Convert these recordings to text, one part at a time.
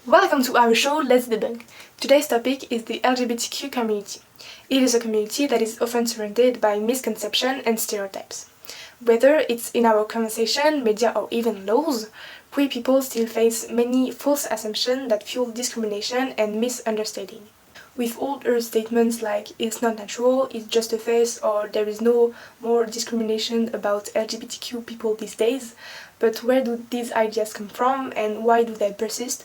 Welcome to our show, Let's Debunk. Today's topic is the LGBTQ community. It is a community that is often surrounded by misconception and stereotypes. Whether it's in our conversation, media, or even laws, queer people still face many false assumptions that fuel discrimination and misunderstanding. With older statements like it's not natural, it's just a phase, or there is no more discrimination about LGBTQ people these days, but where do these ideas come from and why do they persist,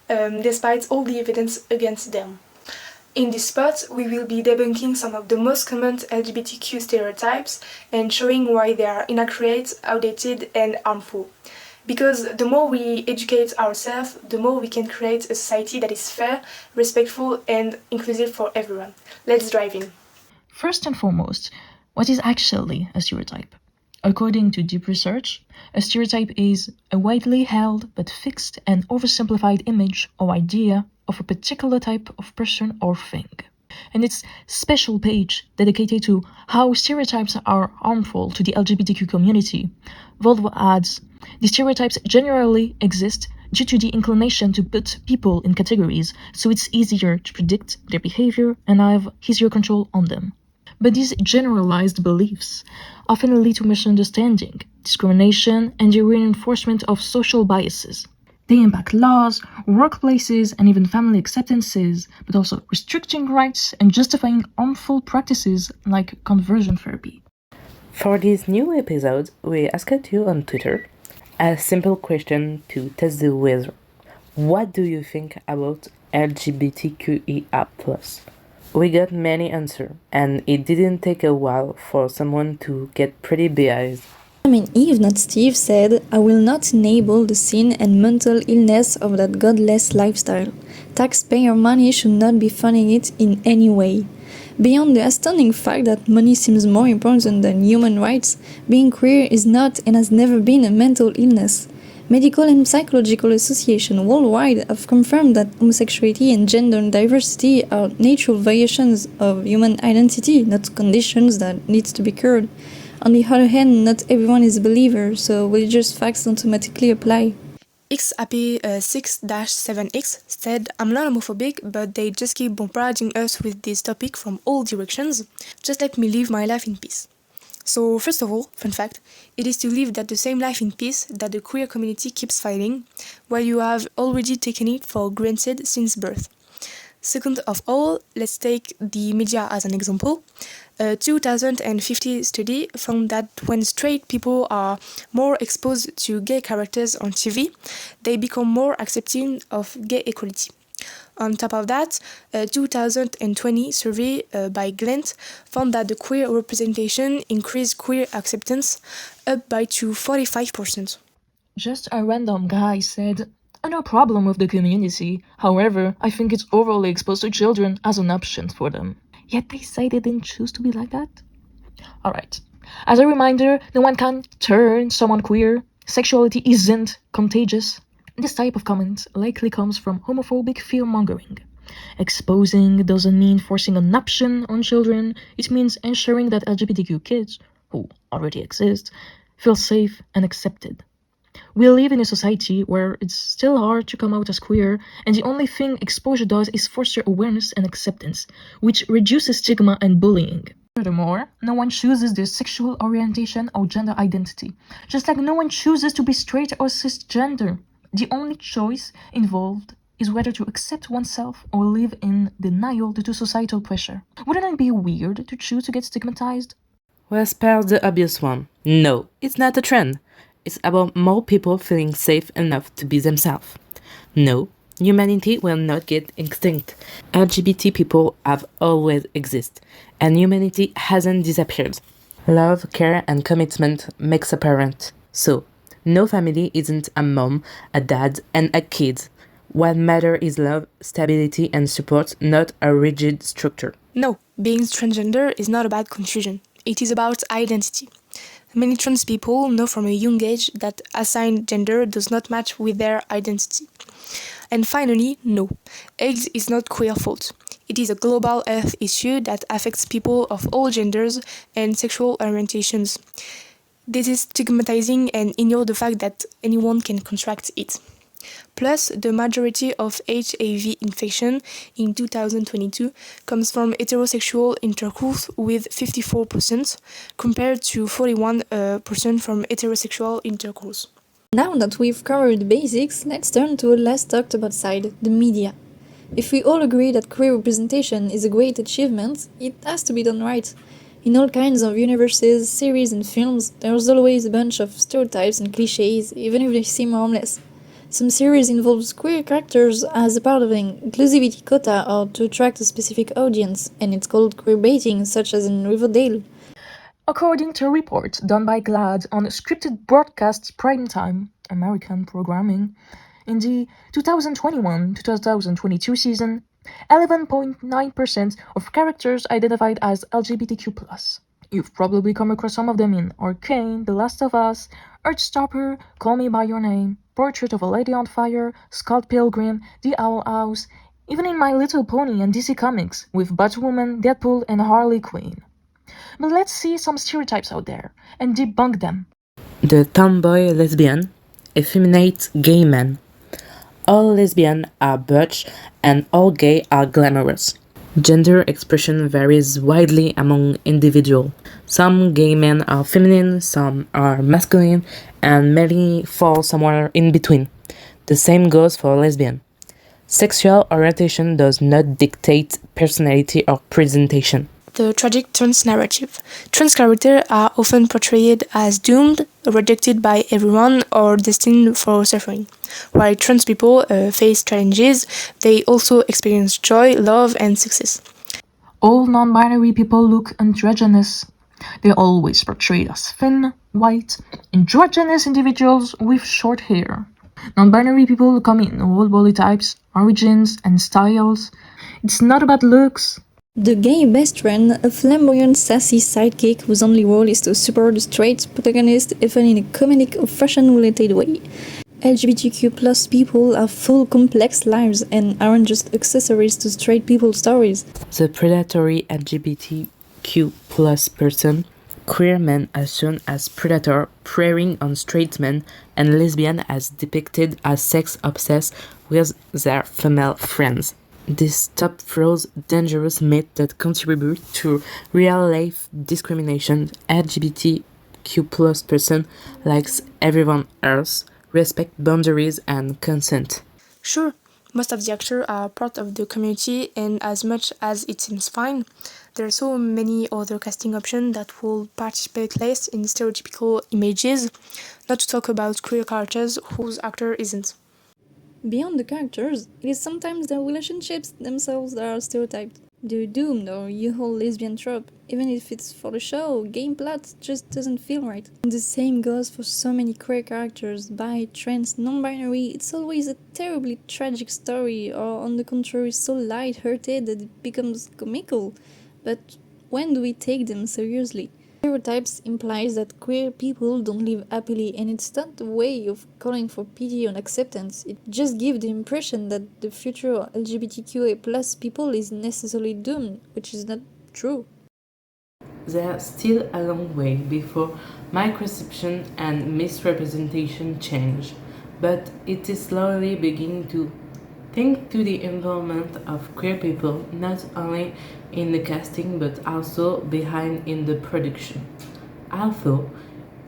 despite all the evidence against them? In this spot, we will be debunking some of the most common LGBTQ stereotypes and showing why they are inaccurate, outdated, and harmful. Because the more we educate ourselves, the more we can create a society that is fair, respectful, and inclusive for everyone. Let's dive in. First and foremost, what is actually a stereotype? According to deep research, a stereotype is a widely held but fixed and oversimplified image or idea of a particular type of person or thing. And its special page dedicated to how stereotypes are harmful to the LGBTQ community, Volvo adds, the stereotypes generally exist due to the inclination to put people in categories, so it's easier to predict their behavior and have easier control on them. But these generalized beliefs often lead to misunderstanding, discrimination, and the reinforcement of social biases. They impact laws, workplaces, and even family acceptances, but also restricting rights and justifying harmful practices like conversion therapy. For this new episode, we asked you on Twitter a simple question to test the weather. What do you think about LGBTQIA+? We got many answers, and it didn't take a while for someone to get pretty biased. Adam and Eve, not Steve, said, I will not enable the sin and mental illness of that godless lifestyle. Taxpayer money should not be funding it in any way. Beyond the astounding fact that money seems more important than human rights, being queer is not and has never been a mental illness. Medical and psychological associations worldwide have confirmed that homosexuality and gender diversity are natural variations of human identity, not conditions that need to be cured. On the other hand, not everyone is a believer, so religious facts don't automatically apply. XAP6-7X said, I'm not homophobic, but they just keep bombarding us with this topic from all directions. Just let me live my life in peace. So first of all, fun fact, it is to live the same life in peace that the queer community keeps fighting, while you have already taken it for granted since birth. Second of all, let's take the media as an example. A 2050 study found that when straight people are more exposed to gay characters on TV, they become more accepting of gay equality. On top of that, a 2020 survey by Glent found that the queer representation increased queer acceptance up by to 45%. Just a random guy said, no problem with the community. However, I think it's overly exposed to children as an option for them. Yet they say they didn't choose to be like that. Alright. As a reminder, no one can turn someone queer. Sexuality isn't contagious. This type of comment likely comes from homophobic fear-mongering. Exposing doesn't mean forcing an option on children. It means ensuring that LGBTQ kids, who already exist, feel safe and accepted. We live in a society where it's still hard to come out as queer, and the only thing exposure does is foster awareness and acceptance, which reduces stigma and bullying. Furthermore, no one chooses their sexual orientation or gender identity, just like no one chooses to be straight or cisgender. The only choice involved is whether to accept oneself or live in denial due to societal pressure. Wouldn't it be weird to choose to get stigmatized? We'll spare the obvious one. No, it's not a trend. It's about more people feeling safe enough to be themselves. No, humanity will not get extinct. LGBT people have always existed, and humanity hasn't disappeared. Love, care, and commitment makes a parent. So, no family isn't a mom, a dad, and a kid. What matters is love, stability, and support, not a rigid structure. No, being transgender is not about confusion. It is about identity. Many trans people know from a young age that assigned gender does not match with their identity. And finally, no, AIDS is not queer fault. It is a global health issue that affects people of all genders and sexual orientations. This is stigmatizing and ignore the fact that anyone can contract it. Plus, the majority of HIV infection in 2022 comes from heterosexual intercourse with 54%, compared to 41% from heterosexual intercourse. Now that we've covered the basics, let's turn to a less talked about side, the media. If we all agree that queer representation is a great achievement, it has to be done right. In all kinds of universes, series and films, there's always a bunch of stereotypes and clichés, even if they seem harmless. Some series involves queer characters as a part of an inclusivity quota or to attract a specific audience, and it's called queerbaiting, such as in Riverdale. According to a report done by GLAAD on scripted broadcast primetime American programming, in the 2021-2022 season, 11.9% of characters identified as LGBTQ+. You've probably come across some of them in Arcane, The Last of Us, Earthstopper, Call Me By Your Name, Portrait of a Lady on Fire, Scott Pilgrim, The Owl House, even in My Little Pony and DC Comics with Batwoman, Deadpool, and Harley Quinn. But let's see some stereotypes out there and debunk them. The tomboy lesbian, effeminate gay man. All lesbian are butch and all gay are glamorous. Gender expression varies widely among individuals. Some gay men are feminine, some are masculine, and many fall somewhere in between. The same goes for lesbian. Sexual orientation does not dictate personality or presentation. The tragic trans narrative. Trans characters are often portrayed as doomed, rejected by everyone, or destined for suffering. While trans people face challenges, they also experience joy, love, and success. All non-binary people look androgynous. They're always portrayed as thin, white, androgynous individuals with short hair. Non-binary people come in all body types, origins, and styles. It's not about looks. The gay best friend, a flamboyant, sassy sidekick whose only role is to support the straight protagonist even in a comedic or fashion-related way. LGBTQ+ people have full complex lives and aren't just accessories to straight people's stories. The predatory LGBTQ+ person, queer men as shown as predator preying on straight men, and lesbian as depicted as sex-obsessed with their female friends. This top throws dangerous myth that contribute to real-life discrimination. LGBTQ+ person likes everyone else, respect boundaries and consent. Sure, most of the actors are part of the community, and as much as it seems fine, there are so many other casting options that will participate less in stereotypical images, not to talk about queer characters whose actor isn't. Beyond the characters, it is sometimes the relationships themselves that are stereotyped. The doomed or U-Haul lesbian trope, even if it's for the show, game plot just doesn't feel right. And the same goes for so many queer characters, bi, trans, non-binary. It's always a terribly tragic story, or on the contrary so light-hearted that it becomes comical. But when do we take them seriously? Stereotypes implies that queer people don't live happily, and it's not a way of calling for pity or acceptance. It just gives the impression that the future of LGBTQIA+ people is necessarily doomed, which is not true. There's still a long way before misconception and misrepresentation change, but it is slowly beginning to think to the involvement of queer people, not only in the casting but also behind in the production. Although,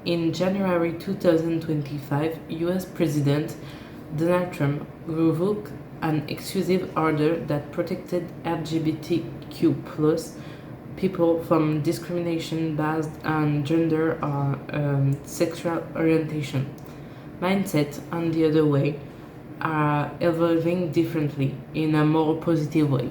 in January 2025, US President Donald Trump revoked an executive order that protected LGBTQ+ people from discrimination based on gender or sexual orientation. Mindset, on the other way, are evolving differently in a more positive way.